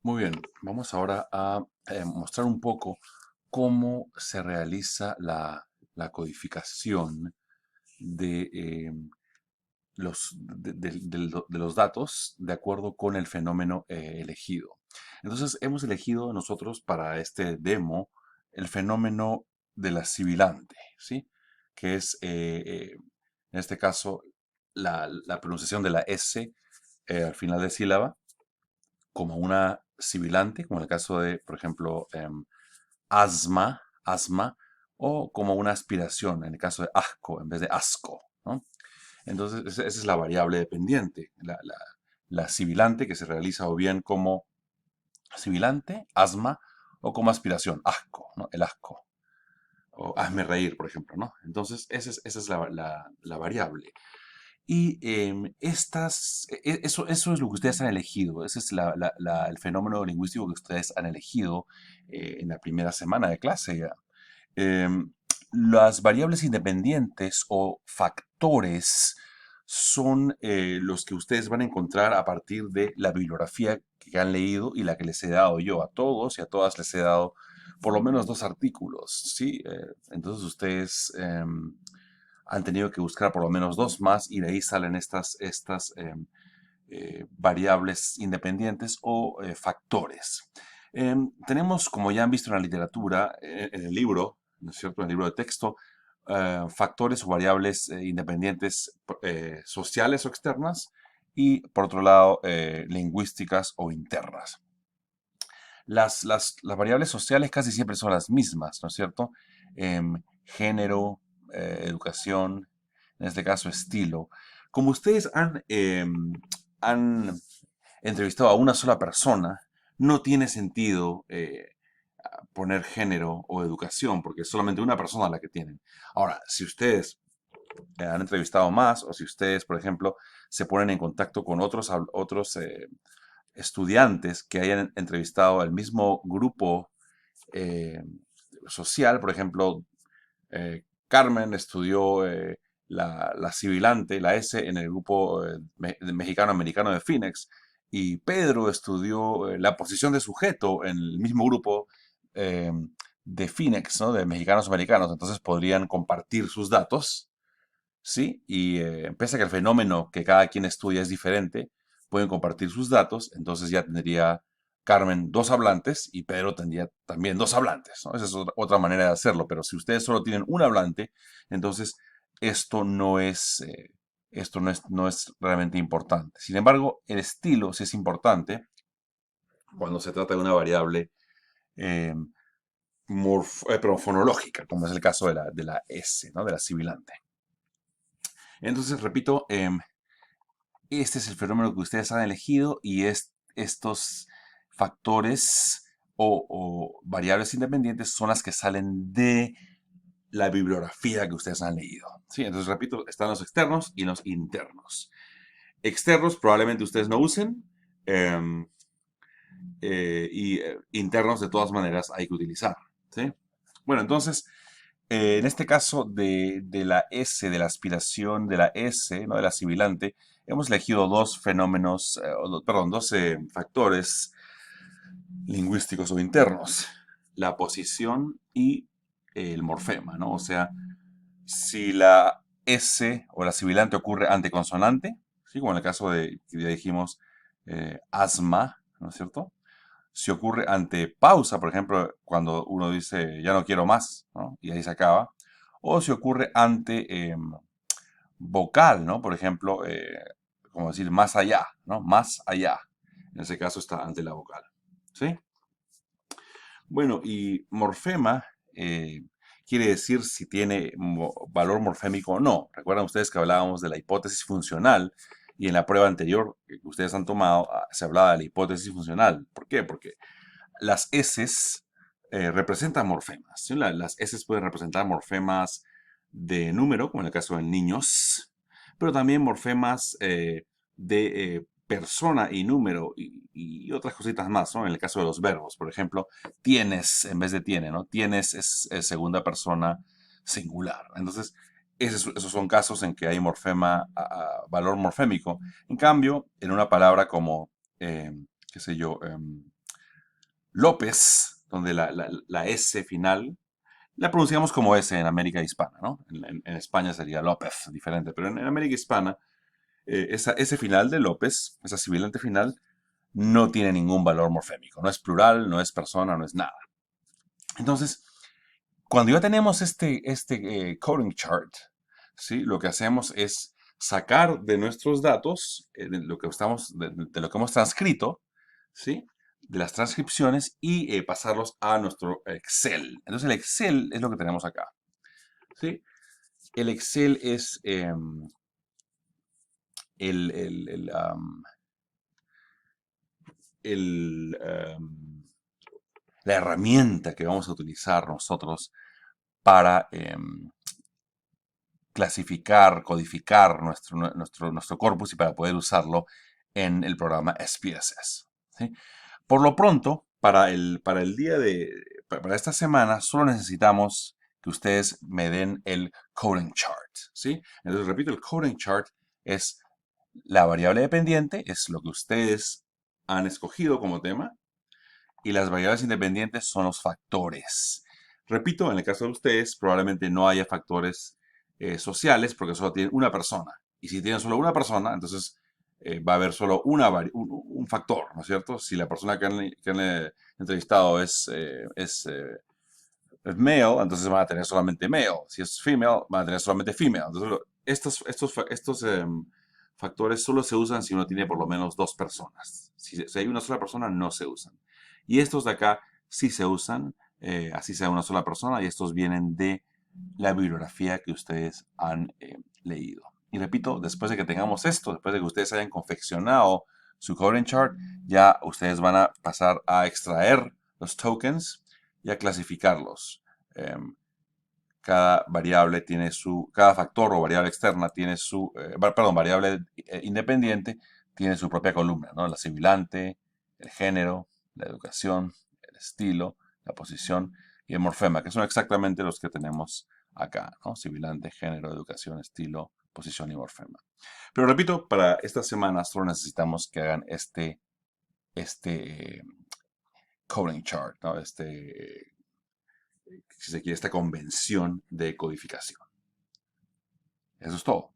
Muy bien, vamos ahora a mostrar un poco cómo se realiza la codificación de, de los datos de acuerdo con el fenómeno elegido. Entonces, hemos elegido nosotros para este demo el fenómeno de la sibilante, ¿sí? Que es, en este caso, la pronunciación de la S al final de sílaba como una sibilante, como en el caso de, por ejemplo, asma, o como una aspiración, en el caso de asco, en vez de asco, ¿no? Entonces, esa es la variable dependiente, la sibilante que se realiza o bien como sibilante, asma, o como aspiración, asco, ¿no? El asco. O hazme reír, por ejemplo, ¿no? Entonces, esa es la variable. Y eso es lo que ustedes han elegido, ese es el fenómeno lingüístico que ustedes han elegido en la primera semana de clase ya. Las variables independientes o factores son los que ustedes van a encontrar a partir de la bibliografía que han leído y la que les he dado yo a todos y a todas les he dado por lo menos dos artículos, ¿sí? Entonces ustedes han tenido que buscar por lo menos dos más y de ahí salen estas variables independientes o factores. Tenemos, como ya han visto en la literatura, en el libro, ¿no es cierto?, en el libro de texto, factores o variables independientes sociales o externas y, por otro lado, lingüísticas o internas. Las variables sociales casi siempre son las mismas, ¿no es cierto? Género, educación, en este caso estilo. Como ustedes han entrevistado a una sola persona, no tiene sentido poner género o educación, porque es solamente una persona la que tienen. Ahora, si ustedes han entrevistado más, o si ustedes, por ejemplo, se ponen en contacto con otros estudiantes que hayan entrevistado al mismo grupo eh, social, por ejemplo, Carmen estudió la sibilante, la S, en el grupo mexicano-americano de Phoenix, y Pedro estudió la posición de sujeto en el mismo grupo eh, de Phoenix, ¿no? De mexicanos americanos. Entonces podrían compartir sus datos, ¿sí? Y pese a que el fenómeno que cada quien estudia es diferente, pueden compartir sus datos, entonces ya tendría Carmen dos hablantes y Pedro tendría también dos hablantes, ¿no? Esa es otra manera de hacerlo, pero si ustedes solo tienen un hablante, entonces esto no es realmente importante. Sin embargo, el estilo sí es importante cuando se trata de una variable eh, perdón, fonológica, como es el caso de la S, ¿no? De la sibilante. Entonces, repito, este es el fenómeno que ustedes han elegido y estos factores o variables independientes son las que salen de la bibliografía que ustedes han leído. ¿Sí? Entonces, repito, están los externos y los internos. Externos probablemente ustedes no usen em, y internos de todas maneras hay que utilizar. ¿Sí? Bueno, entonces, en este caso de la S, de la aspiración de la S, ¿no? De la sibilante, hemos elegido dos fenómenos, perdón, dos factores lingüísticos o internos, la posición y el morfema, ¿no? O sea, si la S o la sibilante ocurre ante consonante, ¿sí? Como en el caso de, que ya dijimos, asma, ¿no es cierto? Si ocurre ante pausa, por ejemplo, cuando uno dice ya no quiero más, ¿no? Y ahí se acaba. O si ocurre ante vocal, ¿no? Por ejemplo, como decir más allá, ¿no? Más allá. En ese caso está ante la vocal. ¿Sí? Bueno, y morfema quiere decir si tiene valor morfémico o no. Recuerdan ustedes que hablábamos de la hipótesis funcional y en la prueba anterior que ustedes han tomado se hablaba de la hipótesis funcional. ¿Por qué? Porque las eses representan morfemas. ¿Sí? Las eses pueden representar morfemas de número, como en el caso de niños, pero también morfemas de persona y número y otras cositas más, ¿no? En el caso de los verbos, por ejemplo, tienes en vez de tiene, ¿no? Tienes es segunda persona singular. Entonces, esos son casos en que hay morfema, valor morfémico. En cambio, en una palabra como, qué sé yo, López, donde la S final la pronunciamos como S en América Hispana, ¿no? En España sería López, diferente, pero en América Hispana, ese final de López, esa sibilante final, no tiene ningún valor morfémico. No es plural, no es persona, no es nada. Entonces, cuando ya tenemos este coding chart, ¿sí? Lo que hacemos es sacar de nuestros datos, de lo que hemos transcrito, ¿sí? De las transcripciones y pasarlos a nuestro Excel. Entonces, el Excel es lo que tenemos acá, ¿sí? El Excel es el, el- el, am, el, la herramienta que vamos a utilizar nosotros para clasificar, codificar nuestro corpus y para poder usarlo en el programa SPSS, ¿sí? Por lo pronto, para esta semana, solo necesitamos que ustedes me den el coding chart, ¿sí? Entonces, repito, el coding chart es la variable dependiente, es lo que ustedes han escogido como tema, y las variables independientes son los factores. Repito, en el caso de ustedes, probablemente no haya factores sociales porque solo tienen una persona. Y si tienen solo una persona, entonces va a haber solo un factor, ¿no es cierto? Si la persona que han entrevistado es male, entonces van a tener solamente male. Si es female, van a tener solamente female. Entonces, estos factores solo se usan si uno tiene por lo menos dos personas. Si hay una sola persona, no se usan. Y estos de acá sí se usan, así sea una sola persona, y estos vienen de la bibliografía que ustedes han leído. Y repito, después de que tengamos esto, después de que ustedes hayan confeccionado su coding chart, ya ustedes van a pasar a extraer los tokens y a clasificarlos. Em, cada factor o variable externa tiene perdón, variable independiente tiene su propia columna, ¿no? La sibilante, el género, la educación, el estilo, la posición y el morfema, que son exactamente los que tenemos acá, ¿no? Sibilante, género, educación, estilo, posición y morfema. Pero repito, para esta semana solo necesitamos que hagan este coding chart, ¿no? Si se quiere, esta convención de codificación. Eso es todo.